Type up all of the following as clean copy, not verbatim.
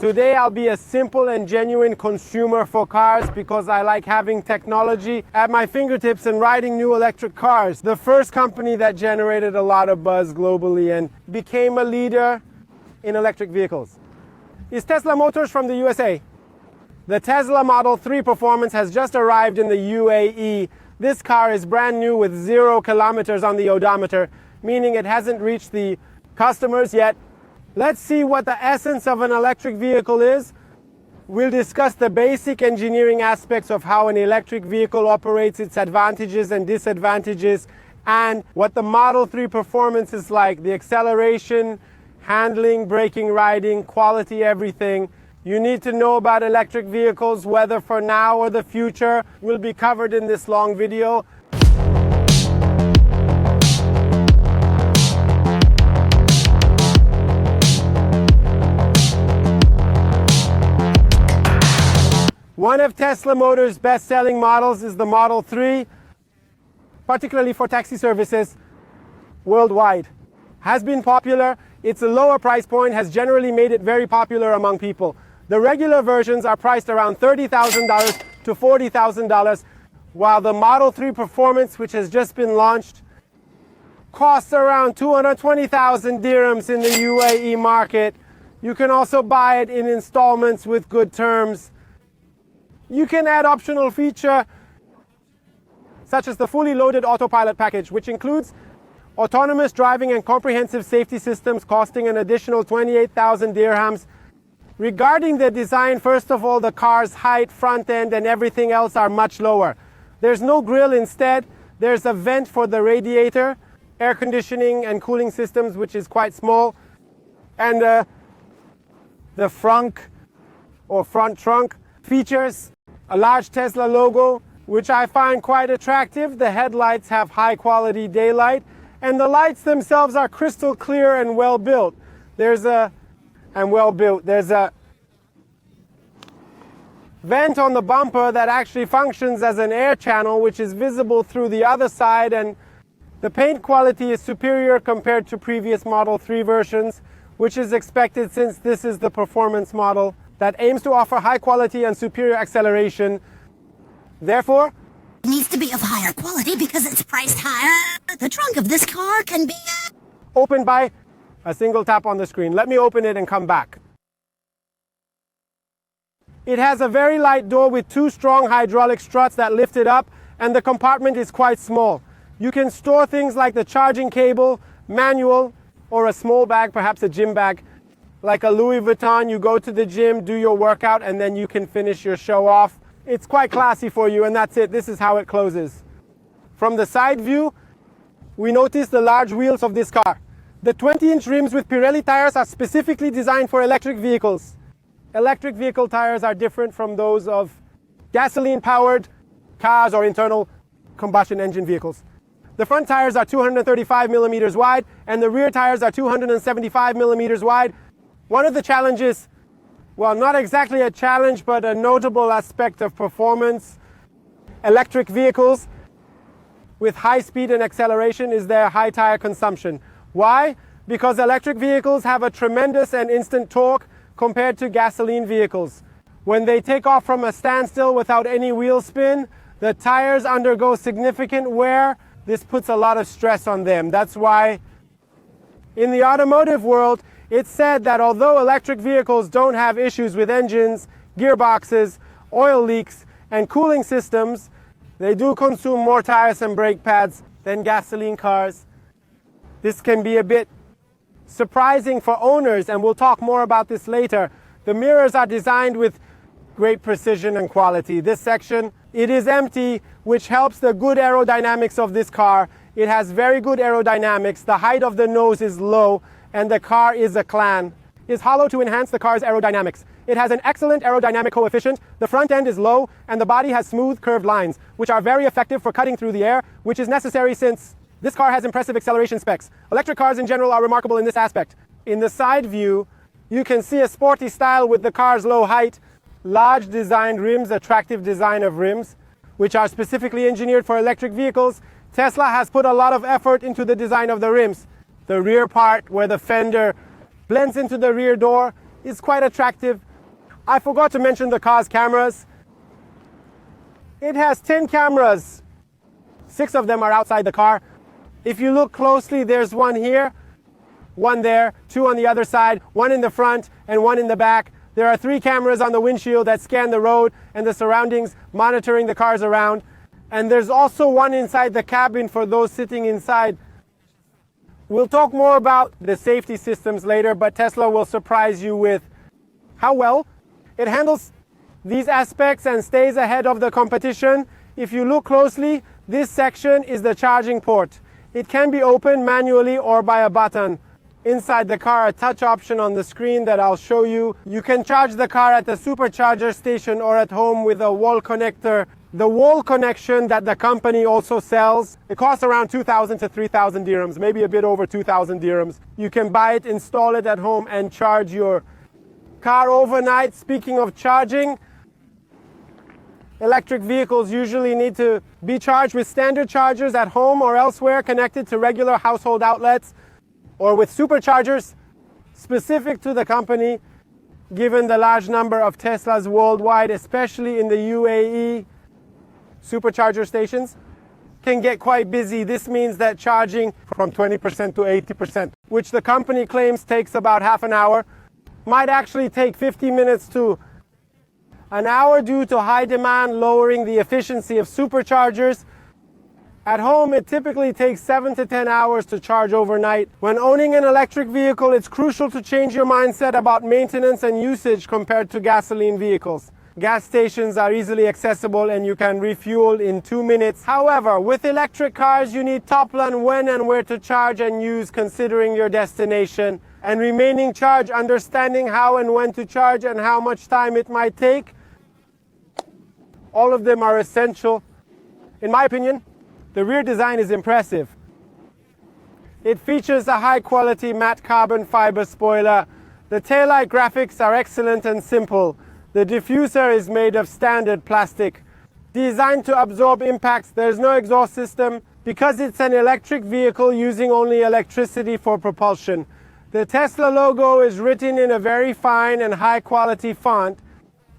Today I'll be a simple and genuine consumer for cars because I like having technology at my fingertips and riding new electric cars. The first company that generated a lot of buzz globally and became a leader in electric vehicles is Tesla Motors from the USA. The Tesla Model 3 Performance has just arrived in the UAE. This car is brand new with 0 kilometers on the odometer, meaning it hasn't reached the customers yet. Let's see what the essence of an electric vehicle is. We'll discuss the basic engineering aspects of how an electric vehicle operates, its advantages and disadvantages, and what the Model 3 Performance is like, the acceleration, handling, braking, riding, quality, everything you need to know about electric vehicles, whether for now or the future, will be covered in this long video. One of Tesla Motors' best-selling models is the Model 3, particularly for taxi services worldwide. Has been popular. It's a lower price point, has generally made it very popular among people. The regular versions are priced around $30,000 to $40,000, while the Model 3 Performance, which has just been launched, costs around 220,000 dirhams in the UAE market. You can also buy it in installments with good terms. You can add optional features such as the fully loaded Autopilot package, which includes autonomous driving and comprehensive safety systems costing an additional 28,000 dirhams. Regarding the design, first of all, the car's height, front end, and everything else are much lower. There's no grille. Instead, there's a vent for the radiator, air conditioning and cooling systems, which is quite small, and the front trunk features a large Tesla logo, which I find quite attractive. The headlights have high quality daylight, and the lights themselves are crystal clear and well built. There's a vent on the bumper that actually functions as an air channel, which is visible through the other side, and the paint quality is superior compared to previous Model 3 versions, which is expected since this is the performance model that aims to offer high quality and superior acceleration. Therefore, it needs to be of higher quality because it's priced higher. The trunk of this car can be opened by a single tap on the screen. Let me open it and come back. It has a very light door with 2 strong hydraulic struts that lift it up, and the compartment is quite small. You can store things like the charging cable, manual, or a small bag, perhaps a gym bag. Like a Louis Vuitton, you go to the gym, do your workout, and then you can finish your show off. It's quite classy for you, and that's it. This is how it closes. From the side view, we notice the large wheels of this car. The 20-inch rims with Pirelli tires are specifically designed for electric vehicles. Electric vehicle tires are different from those of gasoline-powered cars or internal combustion engine vehicles. The front tires are 235 millimeters wide, and the rear tires are 275 millimeters wide. One of the challenges, well, not exactly a challenge, but a notable aspect of performance electric vehicles with high speed and acceleration is their high tire consumption. Why? Because electric vehicles have a tremendous and instant torque compared to gasoline vehicles. When they take off from a standstill without any wheel spin, the tires undergo significant wear. This puts a lot of stress on them. That's why in the automotive world, it's said that although electric vehicles don't have issues with engines, gearboxes, oil leaks, and cooling systems, they do consume more tires and brake pads than gasoline cars. This can be a bit surprising for owners, and we'll talk more about this later. The mirrors are designed with great precision and quality. This section, it is empty, which helps the good aerodynamics of this car. It has very good aerodynamics. The height of the nose is low, and the car is a clan. It's hollow to enhance the car's aerodynamics. It has an excellent aerodynamic coefficient. The front end is low, and the body has smooth curved lines, which are very effective for cutting through the air, which is necessary since this car has impressive acceleration specs. Electric cars in general are remarkable in this aspect. In the side view, you can see a sporty style with the car's low height, large designed rims, attractive design of rims, which are specifically engineered for electric vehicles. Tesla has put a lot of effort into the design of the rims. The rear part, where the fender blends into the rear door, is quite attractive. I forgot to mention the car's cameras. It has 10 cameras. 6 of them are outside the car. If you look closely, there's one here, one there, 2 on the other side, 1 in the front and 1 in the back. There are 3 cameras on the windshield that scan the road and the surroundings, monitoring the cars around. And there's also one inside the cabin for those sitting inside. We'll talk more about the safety systems later, but Tesla will surprise you with how well it handles these aspects and stays ahead of the competition. If you look closely, this section is the charging port. It can be opened manually or by a button. Inside the car, a touch option on the screen that I'll show you. You can charge the car at the supercharger station or at home with a wall connector. The wall connection that the company also sells, it costs around 2,000 to 3,000 dirhams, maybe a bit over 2,000 dirhams. You can buy it, install it at home and charge your car overnight. Speaking of charging, electric vehicles usually need to be charged with standard chargers at home or elsewhere connected to regular household outlets, or with superchargers specific to the company. Given the large number of Teslas worldwide, especially in the UAE, supercharger stations can get quite busy. This means that charging from 20% to 80%, which the company claims takes about half an hour, might actually take 50 minutes to an hour due to high demand, lowering the efficiency of superchargers. At home, it typically takes 7 to 10 hours to charge overnight. When owning an electric vehicle, it's crucial to change your mindset about maintenance and usage compared to gasoline vehicles. Gas stations are easily accessible and you can refuel in 2 minutes. However, with electric cars, you need to plan when and where to charge and use, considering your destination and remaining charged, understanding how and when to charge and how much time it might take. All of them are essential. In my opinion, the rear design is impressive. It features a high-quality matte carbon fiber spoiler. The taillight graphics are excellent and simple. The diffuser is made of standard plastic. Designed to absorb impacts, there's no exhaust system because it's an electric vehicle using only electricity for propulsion. The Tesla logo is written in a very fine and high-quality font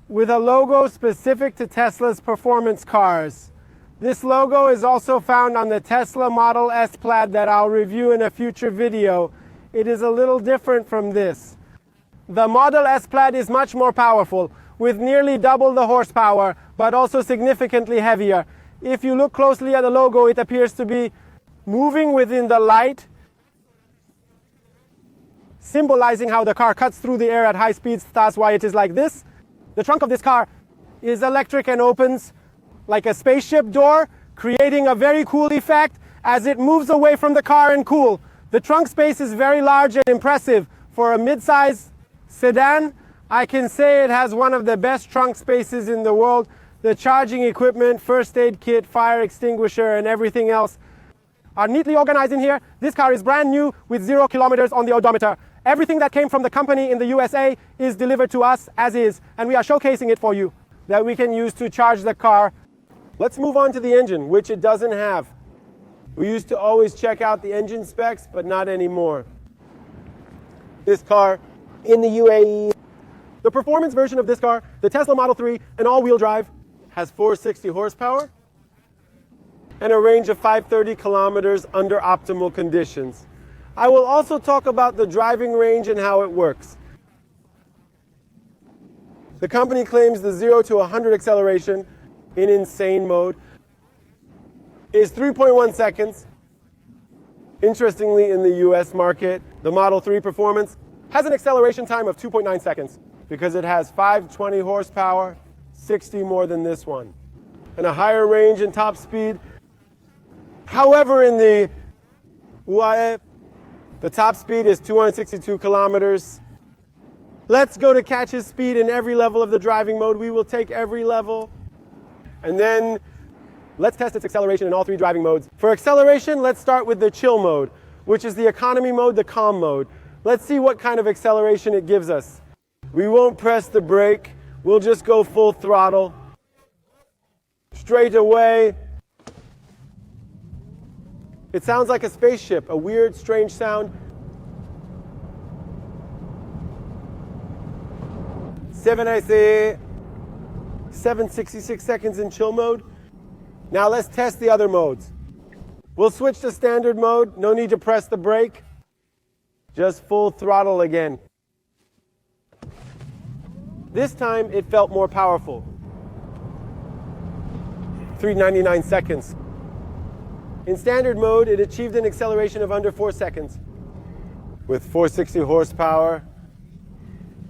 with a logo specific to Tesla's performance cars. This logo is also found on the Tesla Model S Plaid that I'll review in a future video. It is a little different from this. The Model S Plaid is much more powerful, with nearly double the horsepower, but also significantly heavier. If you look closely at the logo, it appears to be moving within the light, symbolizing how the car cuts through the air at high speeds. That's why it is like this. The trunk of this car is electric and opens like a spaceship door, creating a very cool effect as it moves away from the car and cool. The trunk space is very large and impressive. For a mid-size sedan, I can say it has one of the best trunk spaces in the world. The charging equipment, first aid kit, fire extinguisher, and everything else are neatly organized in here. This car is brand new with 0 kilometers on the odometer. Everything that came from the company in the USA is delivered to us as is, and we are showcasing it for you that we can use to charge the car. Let's move on to the engine, which it doesn't have. We used to always check out the engine specs, but not anymore. This car in the UAE, the performance version of this car, the Tesla Model 3, an all-wheel drive, has 460 horsepower and a range of 530 kilometers under optimal conditions. I will also talk about the driving range and how it works. The company claims the 0 to 100 acceleration in insane mode is 3.1 seconds. Interestingly, in the US market, the Model 3 Performance has an acceleration time of 2.9 seconds because it has 520 horsepower, 60 more than this one, and a higher range and top speed. However, in the UAE, the top speed is 262 kilometers. Let's go to catch his speed in every level of the driving mode. We will take every level. And then let's test its acceleration in all 3 driving modes. For acceleration, let's start with the chill mode, which is the economy mode, the calm mode. Let's see what kind of acceleration it gives us. We won't press the brake. We'll just go full throttle. Straight away. It sounds like a spaceship, a weird, strange sound. 7AC, 766 seconds in chill mode. Now let's test the other modes. We'll switch to standard mode. No need to press the brake. Just full throttle again. This time it felt more powerful. 399 seconds. In standard mode, it achieved an acceleration of under 4 seconds. With 460 horsepower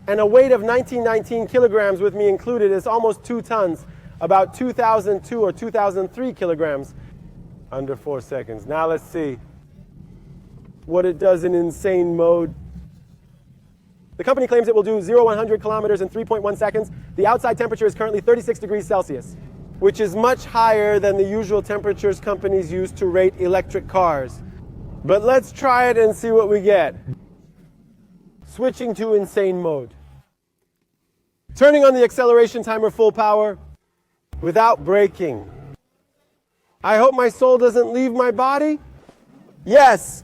and a weight of 1919 kilograms with me included, is almost 2 tons, about 2002 or 2003 kilograms, under 4 seconds. Now let's see what it does in insane mode. The company claims it will do 0-100 kilometers in 3.1 seconds. The outside temperature is currently 36 degrees Celsius, which is much higher than the usual temperatures companies use to rate electric cars. But let's try it and see what we get. Switching to insane mode. Turning on the acceleration timer full power without braking. I hope my soul doesn't leave my body. Yes.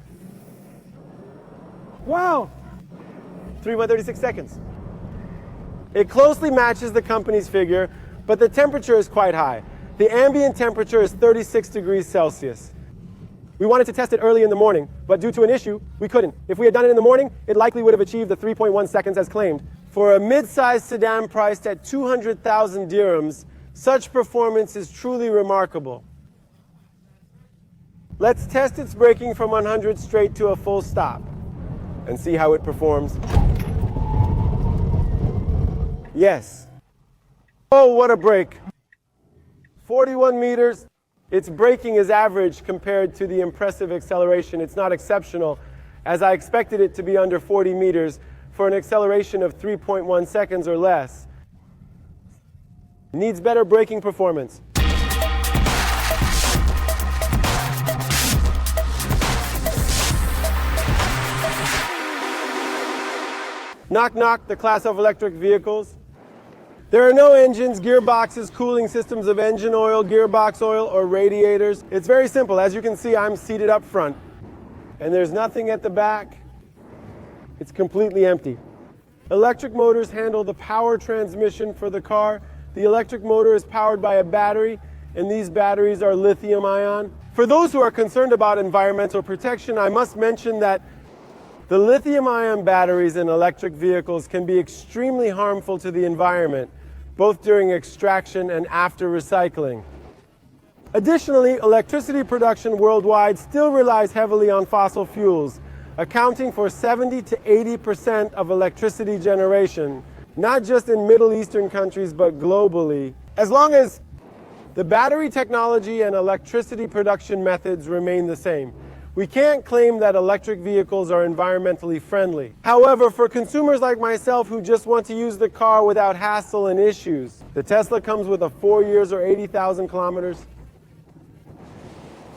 Wow. 336 seconds. It closely matches the company's figure, but the temperature is quite high. The ambient temperature is 36 degrees Celsius. We wanted to test it early in the morning, but due to an issue, we couldn't. If we had done it in the morning, it likely would have achieved the 3.1 seconds as claimed. For a mid-sized sedan priced at 200,000 dirhams, such performance is truly remarkable. Let's test its braking from 100 straight to a full stop and see how it performs. Yes. Oh, what a brake. 41 meters. Its braking is average compared to the impressive acceleration. It's not exceptional, as I expected it to be under 40 meters for an acceleration of 3.1 seconds or less. Needs better braking performance. Knock knock, the class of electric vehicles. There are no engines, gearboxes, cooling systems of engine oil, gearbox oil, or radiators. It's very simple. As you can see, I'm seated up front, and there's nothing at the back. It's completely empty. Electric motors handle the power transmission for the car. The electric motor is powered by a battery, and these batteries are lithium-ion. For those who are concerned about environmental protection, I must mention that the lithium-ion batteries in electric vehicles can be extremely harmful to the environment, both during extraction and after recycling. Additionally, electricity production worldwide still relies heavily on fossil fuels, accounting for 70 to 80% of electricity generation, not just in Middle Eastern countries, but globally. As long as the battery technology and electricity production methods remain the same, we can't claim that electric vehicles are environmentally friendly. However, for consumers like myself who just want to use the car without hassle and issues, the Tesla comes with a 4 years or 80,000 kilometers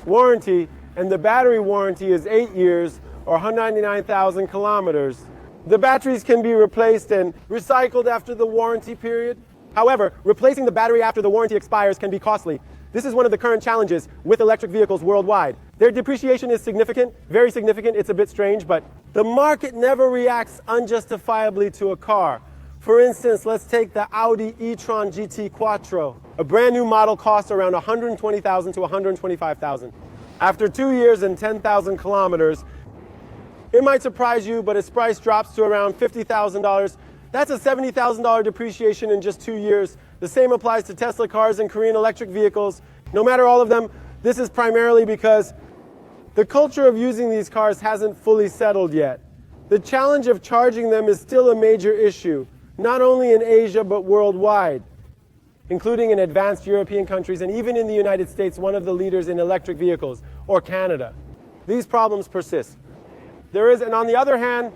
warranty, and the battery warranty is 8 years or 199,000 kilometers. The batteries can be replaced and recycled after the warranty period. However, replacing the battery after the warranty expires can be costly. This is one of the current challenges with electric vehicles worldwide. Their depreciation is significant, very significant. It's a bit strange, but the market never reacts unjustifiably to a car. For instance, let's take the Audi e-tron GT Quattro. A brand new model costs around 120,000 to 125,000. After 2 years and 10,000 kilometers, it might surprise you, but its price drops to around $50,000. That's a $70,000 depreciation in just 2 years. The same applies to Tesla cars and Korean electric vehicles. No matter all of them, this is primarily because the culture of using these cars hasn't fully settled yet. The challenge of charging them is still a major issue, not only in Asia but worldwide, including in advanced European countries and even in the United States, one of the leaders in electric vehicles, or Canada. These problems persist. And on the other hand,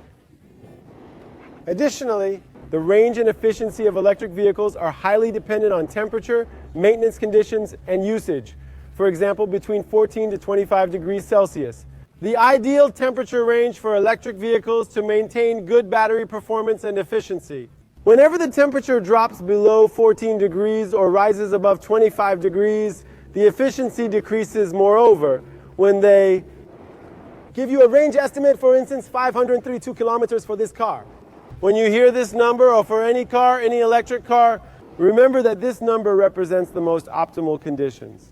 additionally, the range and efficiency of electric vehicles are highly dependent on temperature, maintenance conditions, and usage. For example, between 14 to 25 degrees Celsius. The ideal temperature range for electric vehicles to maintain good battery performance and efficiency. Whenever the temperature drops below 14 degrees or rises above 25 degrees, the efficiency decreases. Moreover, when they give you a range estimate, for instance, 532 kilometers for this car, When you hear this number, or for any car, any electric car, remember that this number represents the most optimal conditions.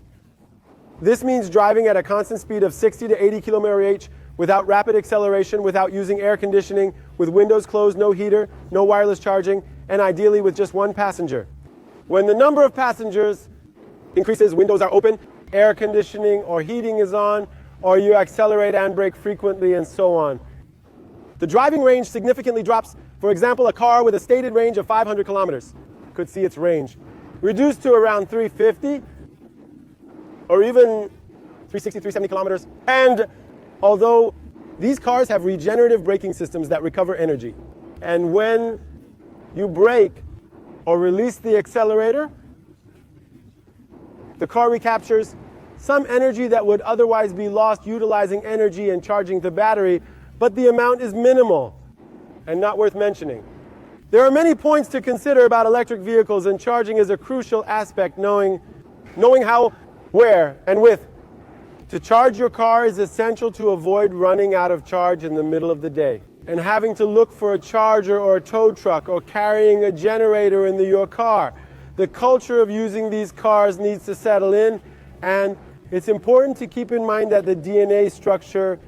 This means driving at a constant speed of 60 to 80 km/h without rapid acceleration, without using air conditioning, with windows closed, no heater, no wireless charging, and ideally with just one passenger. When the number of passengers increases, windows are open, air conditioning or heating is on, or you accelerate and brake frequently, and so on. The driving range significantly drops. For example, a car with a stated range of 500 kilometers could see its range reduced to around 350 or even 360, 370 kilometers. And although these cars have regenerative braking systems that recover energy, and when you brake or release the accelerator, the car recaptures some energy that would otherwise be lost utilizing energy and charging the battery, but the amount is minimal and not worth mentioning. There are many points to consider about electric vehicles, and charging is a crucial aspect. Knowing how, where, and with to charge your car is essential to avoid running out of charge in the middle of the day and having to look for a charger or a tow truck or carrying a generator in your car. The culture of using these cars needs to settle in, and it's important to keep in mind that the DNA structure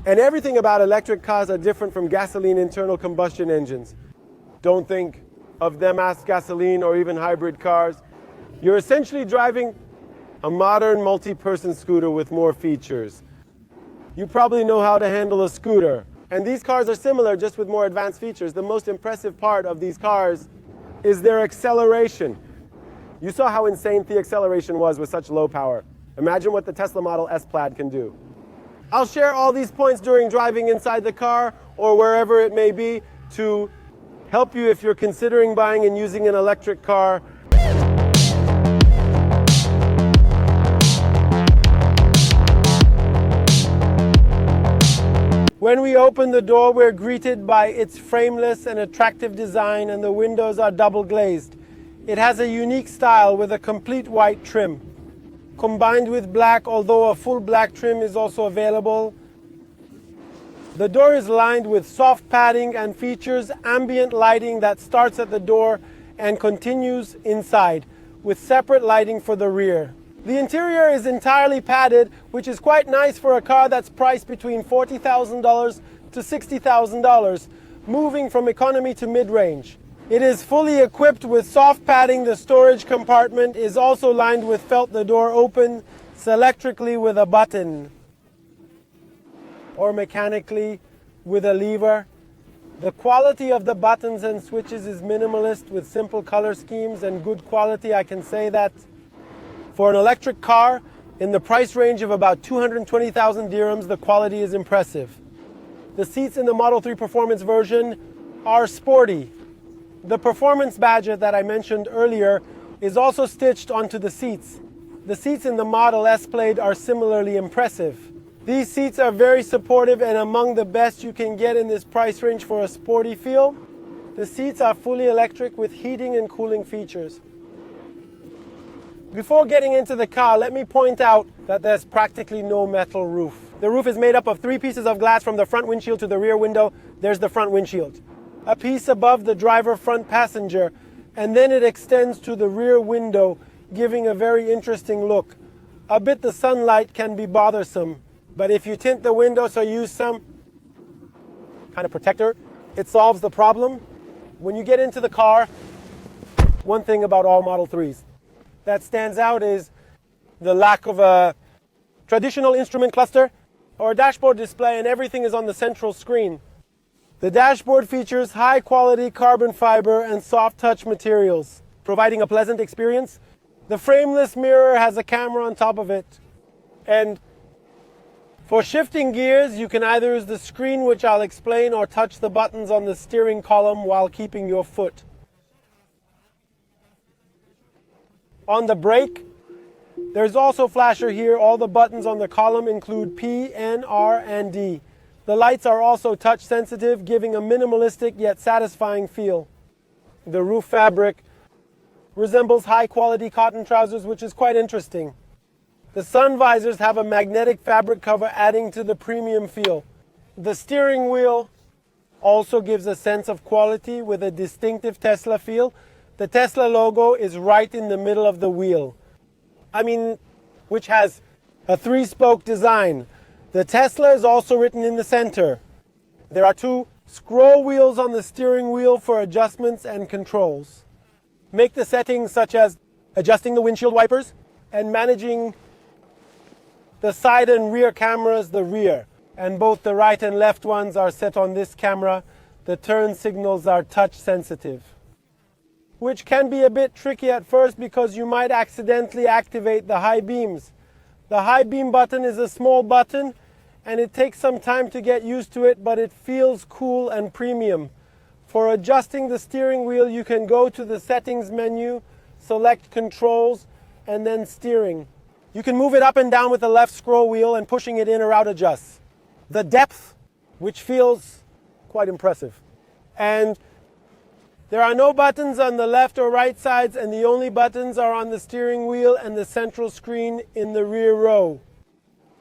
and everything about electric cars are different from gasoline internal combustion engines. Don't think of them as gasoline or even hybrid cars. You're essentially driving a modern multi-person scooter with more features. You probably know how to handle a scooter. And these cars are similar, just with more advanced features. The most impressive part of these cars is their acceleration. You saw how insane the acceleration was with such low power. Imagine what the Tesla Model S Plaid can do. I'll share all these points during driving inside the car or wherever it may be to help you if you're considering buying and using an electric car. When we open the door, we're greeted by its frameless and attractive design, and the windows are double glazed. It has a unique style with a complete white trim, combined with black, although a full black trim is also available. The door is lined with soft padding and features ambient lighting that starts at the door and continues inside, with separate lighting for the rear. The interior is entirely padded, which is quite nice for a car that's priced between $40,000 to $60,000, moving from economy to mid-range. It is fully equipped with soft padding. The storage compartment is also lined with felt. The door opens electrically with a button or mechanically with a lever. The quality of the buttons and switches is minimalist with simple color schemes and good quality. I can say that for an electric car in the price range of about 220,000 dirhams, the quality is impressive. The seats in the Model 3 Performance version are sporty. The performance badge that I mentioned earlier is also stitched onto the seats. The seats in the Model S Plaid are similarly impressive. These seats are very supportive and among the best you can get in this price range for a sporty feel. The seats are fully electric with heating and cooling features. Before getting into the car, let me point out that there's practically no metal roof. The roof is made up of 3 pieces of glass from the front windshield to the rear window. There's the front windshield. A piece above the driver front passenger, and then it extends to the rear window, giving a very interesting look. A bit the sunlight can be bothersome, but if you tint the window so use some kind of protector, it solves the problem. When you get into the car, one thing about all Model 3s that stands out is the lack of a traditional instrument cluster or a dashboard display, and everything is on the central screen. The dashboard features high-quality carbon fiber and soft touch materials, providing a pleasant experience. The frameless mirror has a camera on top of it. And for shifting gears, you can either use the screen, which I'll explain, or touch the buttons on the steering column while keeping your foot. On the brake, there's also a flasher here. All the buttons on the column include P, N, R, and D. The lights are also touch sensitive, giving a minimalistic yet satisfying feel. The roof fabric resembles high quality cotton trousers, which is quite interesting. The sun visors have a magnetic fabric cover, adding to the premium feel. The steering wheel also gives a sense of quality with a distinctive Tesla feel. The Tesla logo is right in the middle of the wheel. Which has a 3-spoke design. The Tesla is also written in the center. There are 2 scroll wheels on the steering wheel for adjustments and controls. Make the settings such as adjusting the windshield wipers and managing the side and rear cameras the rear. And both the right and left ones are set on this camera. The turn signals are touch sensitive, which can be a bit tricky at first because you might accidentally activate the high beams. The high beam button is a small button and it takes some time to get used to it, but it feels cool and premium. For adjusting the steering wheel, you can go to the settings menu, select controls, and then steering. You can move it up and down with the left scroll wheel and pushing it in or out adjusts. The depth, which feels quite impressive. And there are no buttons on the left or right sides, and the only buttons are on the steering wheel and the central screen in the rear row.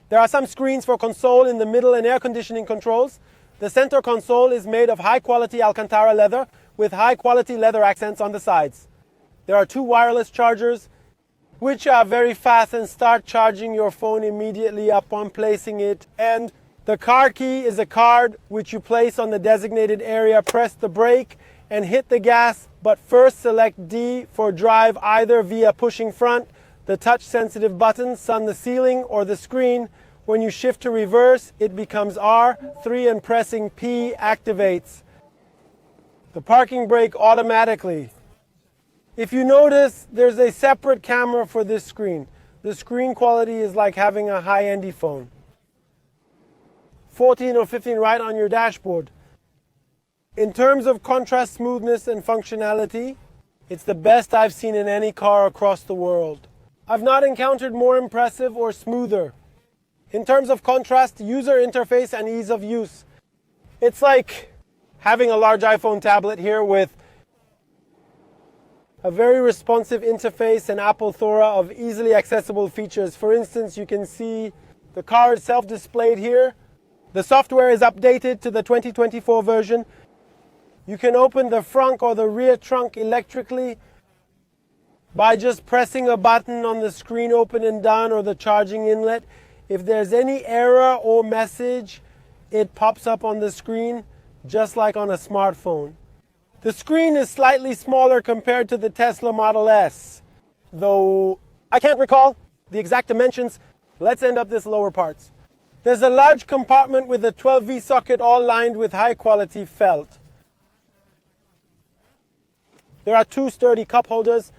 There are some screens for console in the middle and air conditioning controls. The center console is made of high-quality Alcantara leather with high-quality leather accents on the sides. There are 2 wireless chargers, which are very fast and start charging your phone immediately upon placing it. And the car key is a card which you place on the designated area, press the brake, and hit the gas, but first select D for drive either via pushing front, the touch-sensitive buttons on the ceiling or the screen. When you shift to reverse, it becomes R3 and pressing P activates the parking brake automatically. If you notice, there's a separate camera for this screen. The screen quality is like having a high-end phone. 14 or 15 right on your dashboard. In terms of contrast, smoothness, and functionality, it's the best I've seen in any car across the world. I've not encountered more impressive or smoother. In terms of contrast, user interface, and ease of use, it's like having a large iPhone tablet here with a very responsive interface and Apple Thora of easily accessible features. For instance, you can see the car itself displayed here. The software is updated to the 2024 version. You can open the front or the rear trunk electrically by just pressing a button on the screen, open and down, or the charging inlet. If there's any error or message, it pops up on the screen, just like on a smartphone. The screen is slightly smaller compared to the Tesla Model S, though I can't recall the exact dimensions. Let's end up this lower parts. There's a large compartment with a 12V socket all lined with high quality felt. There are 2 sturdy cup holders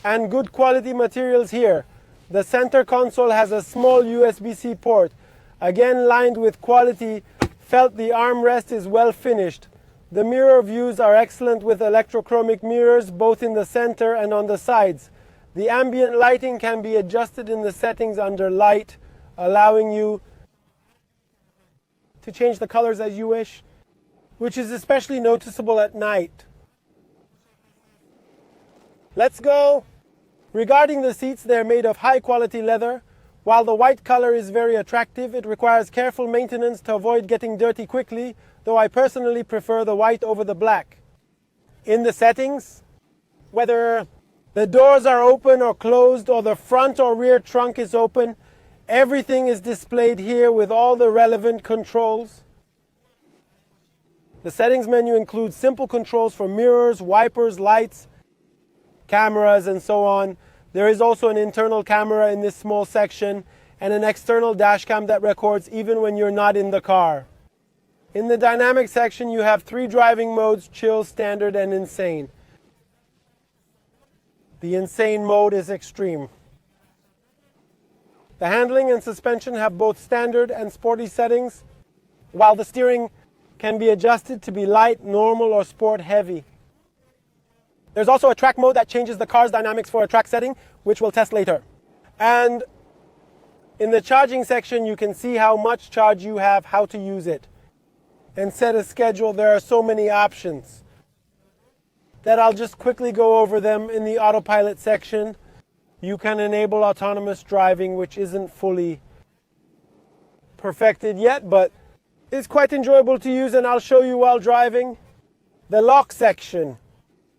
and good quality materials here. The center console has a small USB-C port. Again, lined with quality felt, the armrest is well finished. The mirror views are excellent with electrochromic mirrors both in the center and on the sides. The ambient lighting can be adjusted in the settings under light, allowing you to change the colors as you wish, which is especially noticeable at night. Let's go. Regarding the seats, they're made of high quality leather. While the white color is very attractive, it requires careful maintenance to avoid getting dirty quickly, though I personally prefer the white over the black. In the settings, whether the doors are open or closed or the front or rear trunk is open, everything is displayed here with all the relevant controls. The settings menu includes simple controls for mirrors, wipers, lights, cameras, and so on. There is also an internal camera in this small section and an external dash cam that records even when you're not in the car. In the dynamic section, you have 3 driving modes: chill, standard, and insane. The insane mode is extreme. The handling and suspension have both standard and sporty settings, while the steering can be adjusted to be light, normal, or sport heavy. There's also a track mode that changes the car's dynamics for a track setting, which we'll test later. And in the charging section, you can see how much charge you have, how to use it, and set a schedule. There are so many options that I'll just quickly go over them. In the Autopilot section, you can enable autonomous driving, which isn't fully perfected yet, but is quite enjoyable to use, and I'll show you while driving. The lock section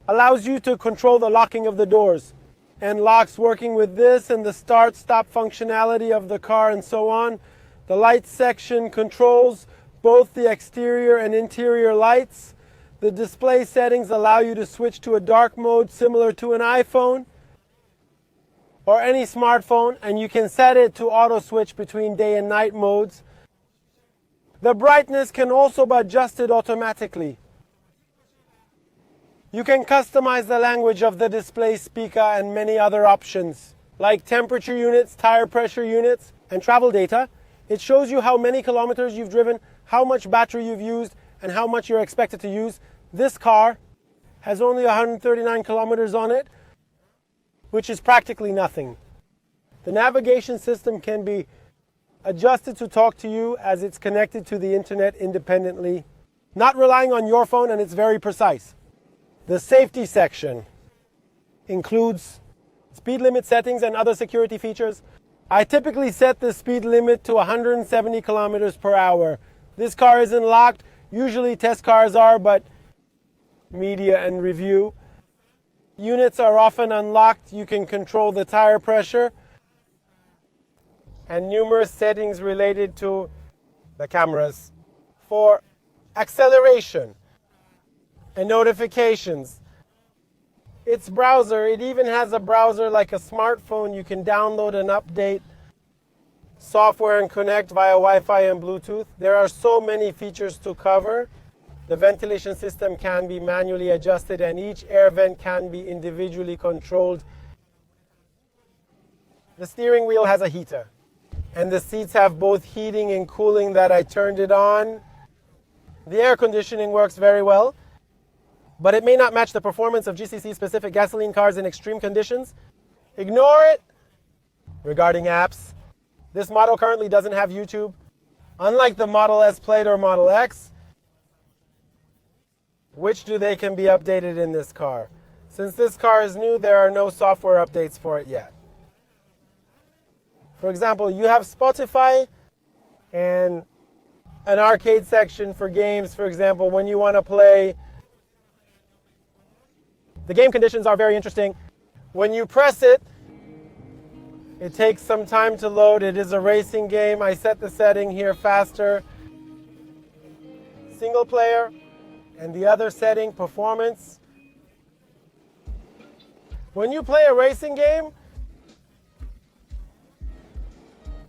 allows you to control the locking of the doors, and locks working with this and the start-stop functionality of the car and so on. The light section controls both the exterior and interior lights. The display settings allow you to switch to a dark mode similar to an iPhone or any smartphone, and you can set it to auto switch between day and night modes. The brightness can also be adjusted automatically. You can customize the language of the display speaker and many other options, like temperature units, tire pressure units, and travel data. It shows you how many kilometers you've driven, how much battery you've used, and how much you're expected to use. This car has only 139 kilometers on it, which is practically nothing. The navigation system can be adjusted to talk to you as it's connected to the internet independently, not relying on your phone, and it's very precise. The safety section includes speed limit settings and other security features. I typically set the speed limit to 170 kilometers per hour. This car isn't locked. Usually test cars are, but media and review. Units are often unlocked. You can control the tire pressure and numerous settings related to the cameras. For acceleration and notifications, its browser, it even has a browser like a smartphone. You can download and update software and connect via Wi-Fi and Bluetooth. There are so many features to cover. The ventilation system can be manually adjusted, and each air vent can be individually controlled. The steering wheel has a heater, and the seats have both heating and cooling that I turned it on. The air conditioning works very well, but it may not match the performance of GCC-specific gasoline cars in extreme conditions. Ignore it. Regarding apps, this model currently doesn't have YouTube, unlike the Model S Plaid or Model X, which they can be updated in this car. Since this car is new, there are no software updates for it yet. For example, you have Spotify and an arcade section for games. For example, when you want to play, the game conditions are very interesting. When you press it, it takes some time to load. It is a racing game. I set the setting here faster. Single player. And the other setting, performance. When you play a racing game,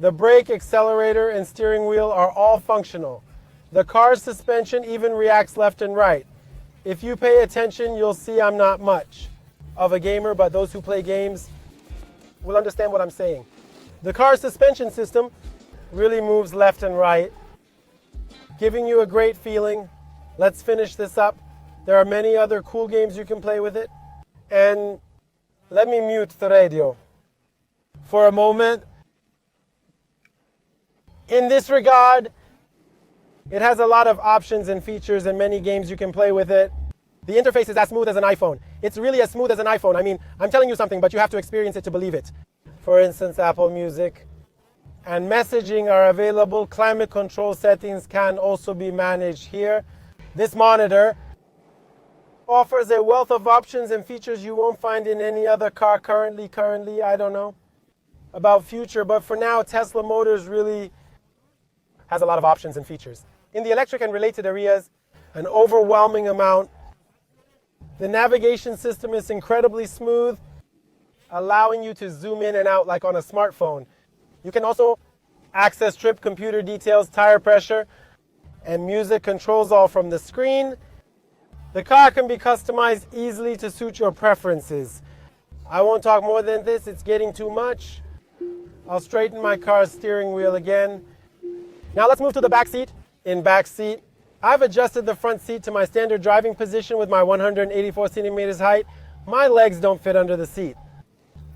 the brake, accelerator, and steering wheel are all functional. The car's suspension even reacts left and right. If you pay attention, you'll see I'm not much of a gamer, but those who play games will understand what I'm saying. The car's suspension system really moves left and right, giving you a great feeling. Let's finish this up. There are many other cool games you can play with it. And let me mute the radio for a moment. In this regard, it has a lot of options and features and many games you can play with it. The interface is as smooth as an iPhone. It's really as smooth as an iPhone. I mean, I'm telling you something, but you have to experience it to believe it. For instance, Apple Music and messaging are available. Climate control settings can also be managed here. This monitor offers a wealth of options and features you won't find in any other car currently, I don't know about future, but for now, Tesla Motors really has a lot of options and features. In the electric and related areas, an overwhelming amount. The navigation system is incredibly smooth, allowing you to zoom in and out like on a smartphone. You can also access trip computer details, tire pressure, and music controls all from the screen. The car can be customized easily to suit your preferences. I won't talk more than this, it's getting too much. I'll straighten my car's steering wheel again. Now let's move to the back seat. In back seat, I've adjusted the front seat to my standard driving position with my 184 centimeters height. My legs don't fit under the seat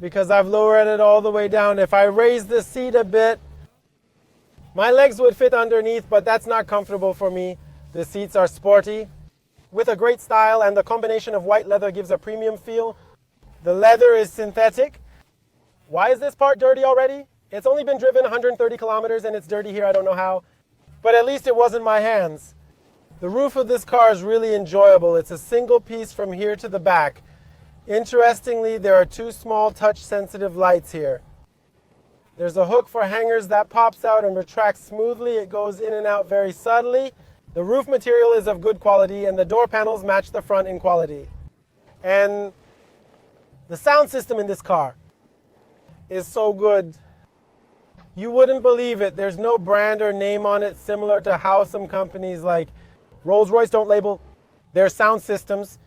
because I've lowered it all the way down. If I raise the seat a bit, my legs would fit underneath, but that's not comfortable for me. The seats are sporty with a great style, and the combination of white leather gives a premium feel. The leather is synthetic. Why is this part dirty already? It's only been driven 130 kilometers and it's dirty here, I don't know how. but at least it wasn't my hands. The roof of this car is really enjoyable. It's a single piece from here to the back. Interestingly, there are two small touch-sensitive lights here. There's a hook for hangers that pops out and retracts smoothly. It goes in and out very subtly. The roof material is of good quality, and the door panels match the front in quality. And the sound system in this car is so good. You wouldn't believe it. There's no brand or name on it, similar to how some companies like Rolls-Royce don't label their sound systems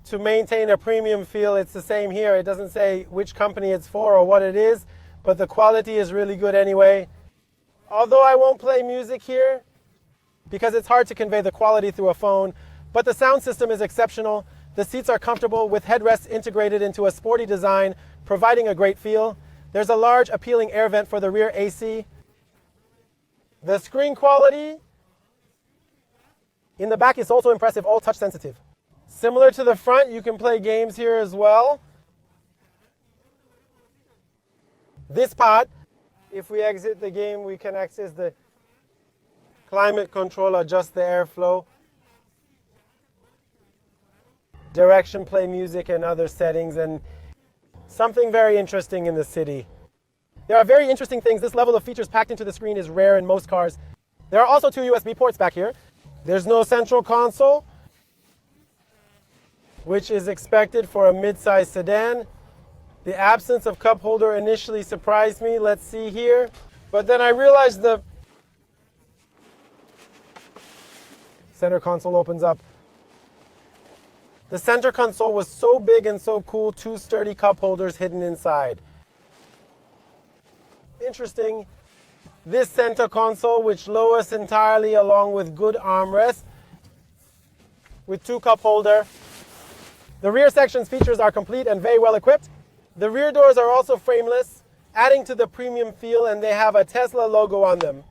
to maintain a premium feel. It's the same here. It doesn't say which company it's for or what it is, but the quality is really good anyway. Although I won't play music here because it's hard to convey the quality through a phone, but the sound system is exceptional. The seats are comfortable with headrests integrated into a sporty design, providing a great feel. There's a large, appealing air vent for the rear AC. The screen quality in the back is also impressive, all touch sensitive. Similar to the front, you can play games here as well. This pod, if we exit the game, we can access the climate control, adjust the airflow, direction, play music and other settings, and something very interesting in the city. There are very interesting things. This level of features packed into the screen is rare in most cars. There are also two USB ports back here. There's no central console, which is expected for a mid-size sedan. The absence of cup holder initially surprised me. Let's see here. But then I realized the center console opens up. The center console was so big and so cool, two sturdy cup holders hidden inside. Interesting. This center console, which lowers entirely along with good armrest, with two cup holder. The rear section's features are complete and very well equipped. The rear doors are also frameless, adding to the premium feel, and they have a Tesla logo on them.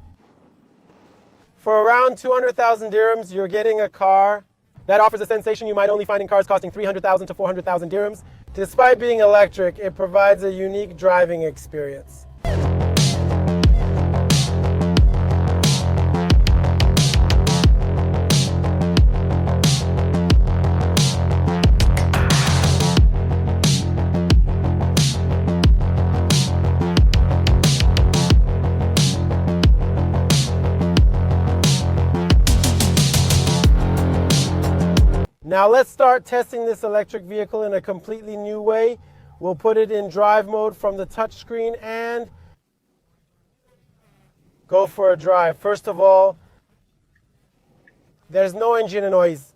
For around 200,000 dirhams, you're getting a car that offers a sensation you might only find in cars costing 300,000 to 400,000 dirhams. Despite being electric, it provides a unique driving experience. Now let's start testing this electric vehicle in a completely new way. We'll put it in drive mode from the touchscreen and go for a drive. First of all, there's no engine noise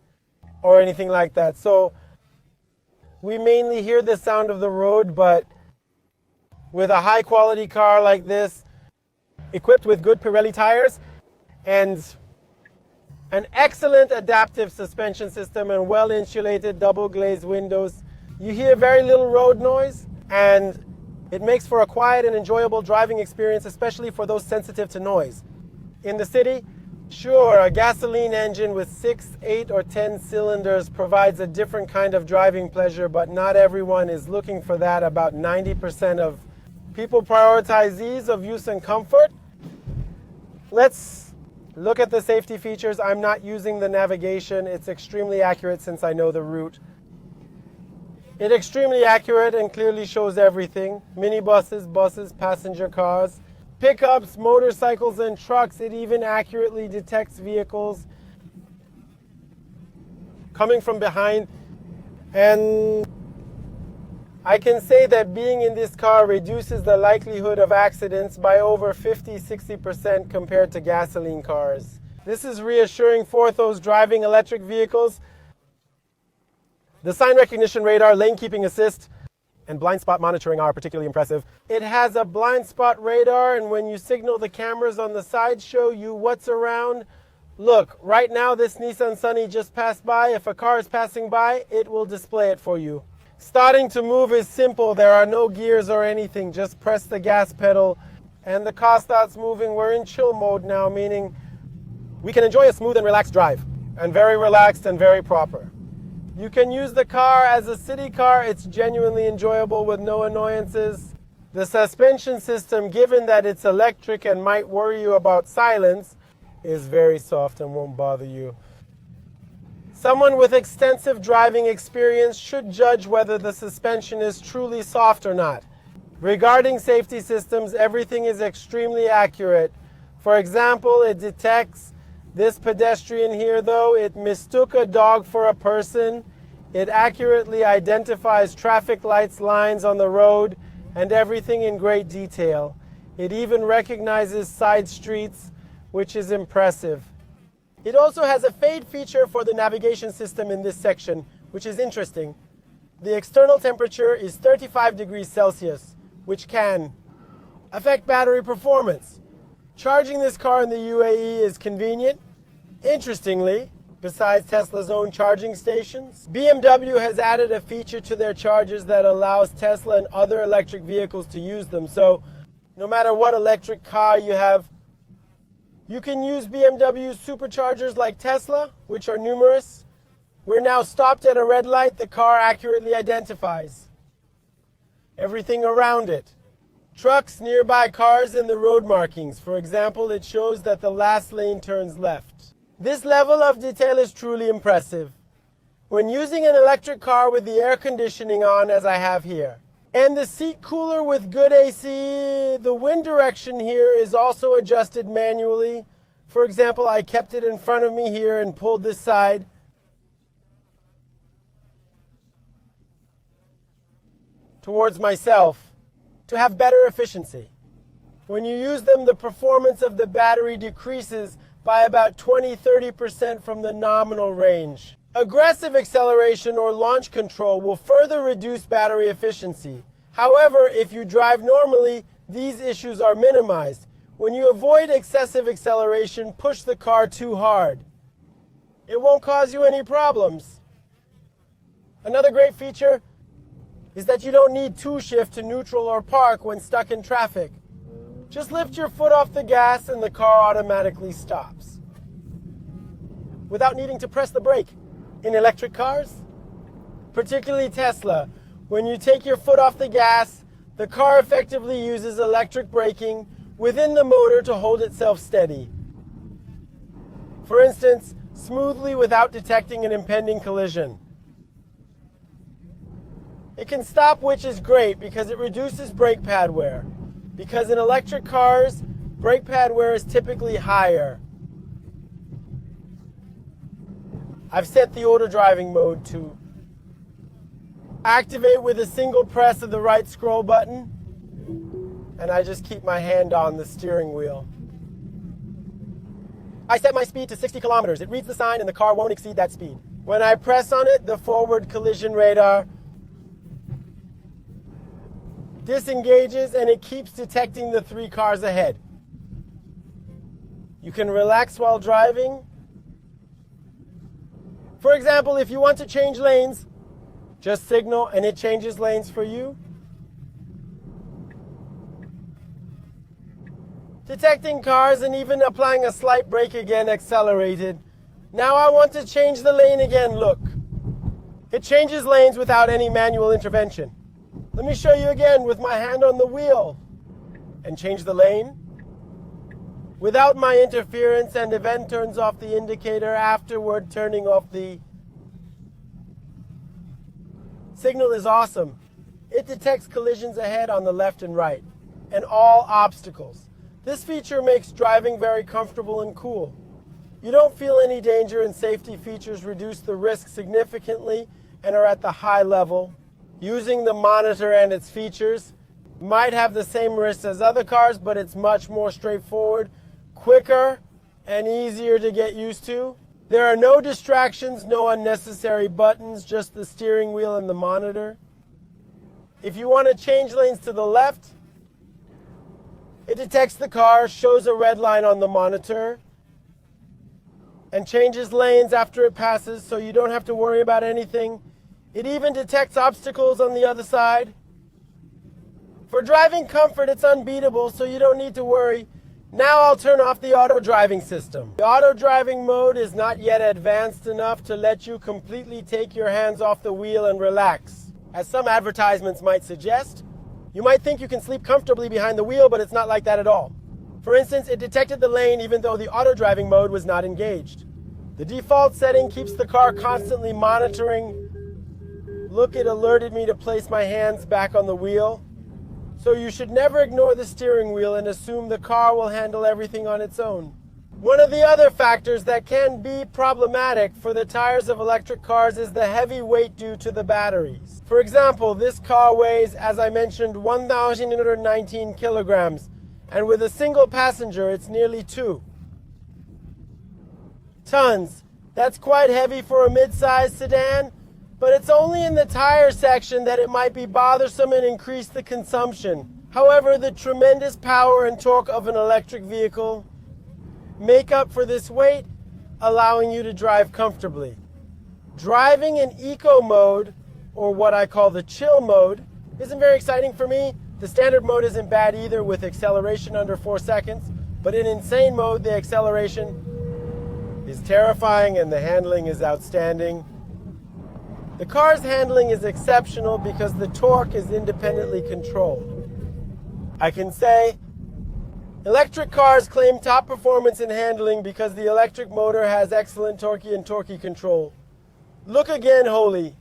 or anything like that. So we mainly hear the sound of the road, but with a high quality car like this, equipped with good Pirelli tires and an excellent adaptive suspension system and well-insulated double-glazed windows, you hear very little road noise, and it makes for a quiet and enjoyable driving experience, especially for those sensitive to noise. In the city, sure, a gasoline engine with 6, 8, or 10 cylinders provides a different kind of driving pleasure, but not everyone is looking for that. About 90% of people prioritize ease of use and comfort. Let's look at the safety features. I'm not using the navigation. It's extremely accurate since I know the route. It's extremely accurate and clearly shows everything. Minibuses, buses, passenger cars, pickups, motorcycles, and trucks. It even accurately detects vehicles coming from behind. And I can say that being in this car reduces the likelihood of accidents by over 50-60% compared to gasoline cars. This is reassuring for those driving electric vehicles. The sign recognition radar, lane keeping assist, and blind spot monitoring are particularly impressive. It has a blind spot radar, and when you signal, the cameras on the side show you what's around. Look, right now this Nissan Sunny just passed by. If a car is passing by, it will display it for you. Starting to move is simple. There are no gears or anything. Just press the gas pedal and the car starts moving. We're in chill mode now, meaning we can enjoy a smooth and relaxed drive, and very relaxed and very proper. You can use the car as a city car. It's genuinely enjoyable with no annoyances. The suspension system, given that it's electric and might worry you about silence, is very soft and won't bother you. Someone with extensive driving experience should judge whether the suspension is truly soft or not. Regarding safety systems, everything is extremely accurate. For example, it detects this pedestrian here, though. It mistook a dog for a person. It accurately identifies traffic lights lines on the road and everything in great detail. It even recognizes side streets, which is impressive. It also has a fade feature for the navigation system in this section, which is interesting. The external temperature is 35 degrees Celsius, which can affect battery performance. Charging this car in the UAE is convenient. Interestingly, besides Tesla's own charging stations, BMW has added a feature to their chargers that allows Tesla and other electric vehicles to use them. So no matter what electric car you have, you can use BMW's superchargers like Tesla, which are numerous. We're now stopped at a red light. The car accurately identifies everything around it. Trucks, nearby cars, and the road markings. For example, it shows that the last lane turns left. This level of detail is truly impressive when using an electric car with the air conditioning on, as I have here. And the seat cooler with good AC. The wind direction here is also adjusted manually. For example, I kept it in front of me here and pulled this side. Towards myself to have better efficiency. When you use them, the performance of the battery decreases by about 20-30% from the nominal range. Aggressive acceleration or launch control will further reduce battery efficiency. However, if you drive normally, these issues are minimized. When you avoid excessive acceleration, push the car too hard. It won't cause you any problems. Another great feature is that you don't need two-shift to neutral or park when stuck in traffic. Just lift your foot off the gas and the car automatically stops without needing to press the brake. In electric cars, particularly Tesla, when you take your foot off the gas, the car effectively uses electric braking within the motor to hold itself steady. For instance, smoothly without detecting an impending collision. It can stop, which is great because it reduces brake pad wear. Because in electric cars, brake pad wear is typically higher. I've set the auto driving mode to activate with a single press of the right scroll button, and I just keep my hand on the steering wheel. I set my speed to 60 kilometers. It reads the sign and the car won't exceed that speed. When I press on it, the forward collision radar disengages and it keeps detecting the 3 cars ahead. You can relax while driving. For example, if you want to change lanes, just signal and it changes lanes for you. Detecting cars and even applying a slight brake again accelerated. Now I want to change the lane again, look. It changes lanes without any manual intervention. Let me show you again with my hand on the wheel and change the lane. Without my interference, and event turns off the indicator afterward, turning off the signal is awesome. It detects collisions ahead on the left and right and all obstacles. This feature makes driving very comfortable and cool. You don't feel any danger, and safety features reduce the risk significantly and are at the high level. Using the monitor and its features might have the same risks as other cars, but it's much more straightforward, quicker, and easier to get used to. There are no distractions, no unnecessary buttons, just the steering wheel and the monitor. If you want to change lanes to the left, it detects the car, shows a red line on the monitor, and changes lanes after it passes, so you don't have to worry about anything. It even detects obstacles on the other side. For driving comfort, it's unbeatable, so you don't need to worry. Now I'll turn off the auto driving system. The auto driving mode is not yet advanced enough to let you completely take your hands off the wheel and relax. As some advertisements might suggest, you might think you can sleep comfortably behind the wheel, but it's not like that at all. For instance, it detected the lane even though the auto driving mode was not engaged. The default setting keeps the car constantly monitoring. Look, it alerted me to place my hands back on the wheel. So you should never ignore the steering wheel and assume the car will handle everything on its own. One of the other factors that can be problematic for the tires of electric cars is the heavy weight due to the batteries. For example, this car weighs, as I mentioned, 1,819 kilograms, and with a single passenger, it's nearly 2 tons. That's quite heavy for a mid-sized sedan, but it's only in the tire section that it might be bothersome and increase the consumption. However, the tremendous power and torque of an electric vehicle make up for this weight, allowing you to drive comfortably. Driving in eco mode, or what I call the chill mode, isn't very exciting for me. The standard mode isn't bad either, with acceleration under 4 seconds, but in insane mode, the acceleration is terrifying and the handling is outstanding. The car's handling is exceptional because the torque is independently controlled. I can say electric cars claim top performance in handling because the electric motor has excellent torquey and torquey control. Look again, Holy.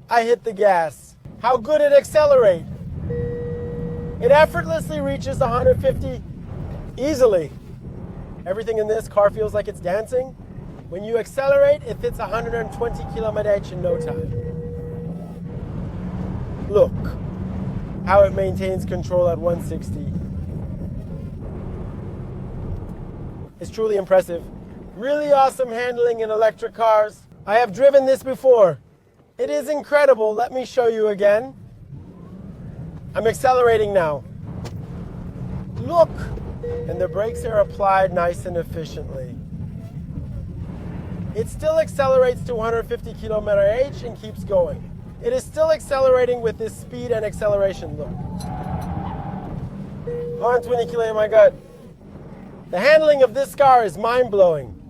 I hit the gas. How good it accelerates. It effortlessly reaches 150 easily. Everything in this car feels like it's dancing. When you accelerate, it hits 120 km/h in no time. Look how it maintains control at 160. It's truly impressive. Really awesome handling in electric cars. I have driven this before. It is incredible. Let me show you again. I'm accelerating now. Look! And the brakes are applied nice and efficiently. It still accelerates to 150 km/h and keeps going. It is still accelerating with this speed and acceleration. Look. 120 km, my God. The handling of this car is mind-blowing.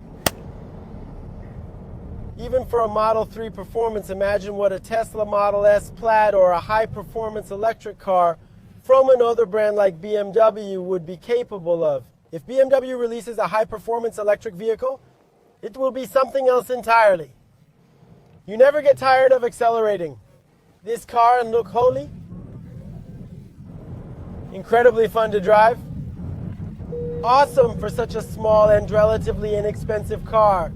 Even for a Model 3 performance, imagine what a Tesla Model S Plaid or a high-performance electric car from another brand like BMW would be capable of. If BMW releases a high-performance electric vehicle, it will be something else entirely. You never get tired of accelerating. This car, and look, Holy, incredibly fun to drive. Awesome for such a small and relatively inexpensive car.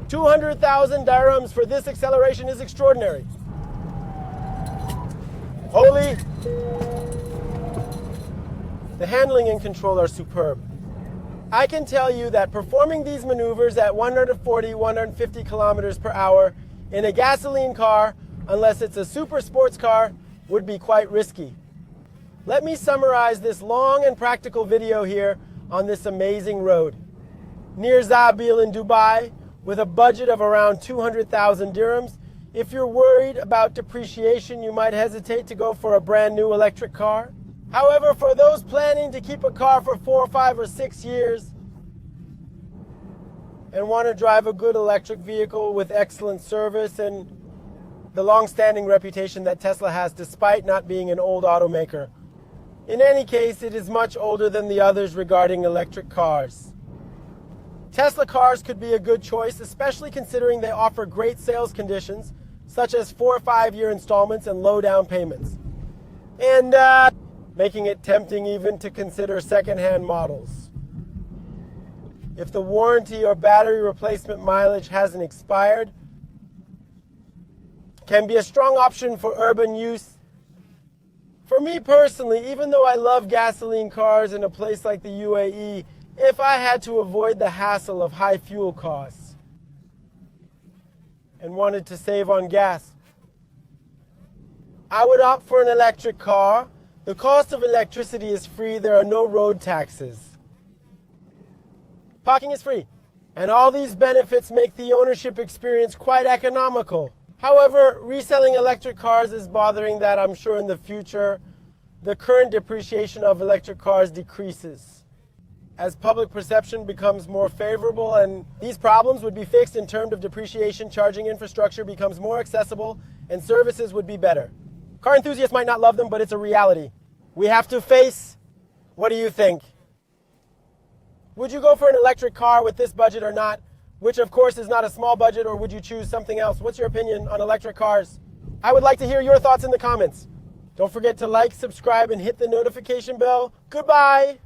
200,000 dirhams for this acceleration is extraordinary. Holy. The handling and control are superb. I can tell you that performing these maneuvers at 140, 150 kilometers per hour in a gasoline car, unless it's a super sports car, would be quite risky. Let me summarize this long and practical video here on this amazing road. Near Zabil in Dubai, with a budget of around 200,000 dirhams, if you're worried about depreciation, you might hesitate to go for a brand new electric car. However, for those planning to keep a car for 4, 5, or 6 years and want to drive a good electric vehicle with excellent service and the long-standing reputation that Tesla has despite not being an old automaker. In any case, it is much older than the others regarding electric cars. Tesla cars could be a good choice, especially considering they offer great sales conditions, such as 4 or 5 year installments and low down payments. And making it tempting even to consider second-hand models. If the warranty or battery replacement mileage hasn't expired, can be a strong option for urban use. For me personally, even though I love gasoline cars in a place like the UAE, if I had to avoid the hassle of high fuel costs and wanted to save on gas, I would opt for an electric car. The cost of electricity is free. There are no road taxes. Parking is free. And all these benefits make the ownership experience quite economical. However, reselling electric cars is bothering that I'm sure in the future the current depreciation of electric cars decreases. As public perception becomes more favorable and these problems would be fixed in terms of depreciation, charging infrastructure becomes more accessible and services would be better. Car enthusiasts might not love them, but it's a reality. We have to face. What do you think? Would you go for an electric car with this budget or not? Which of course is not a small budget, or would you choose something else? What's your opinion on electric cars? I would like to hear your thoughts in the comments. Don't forget to like, subscribe, and hit the notification bell. Goodbye.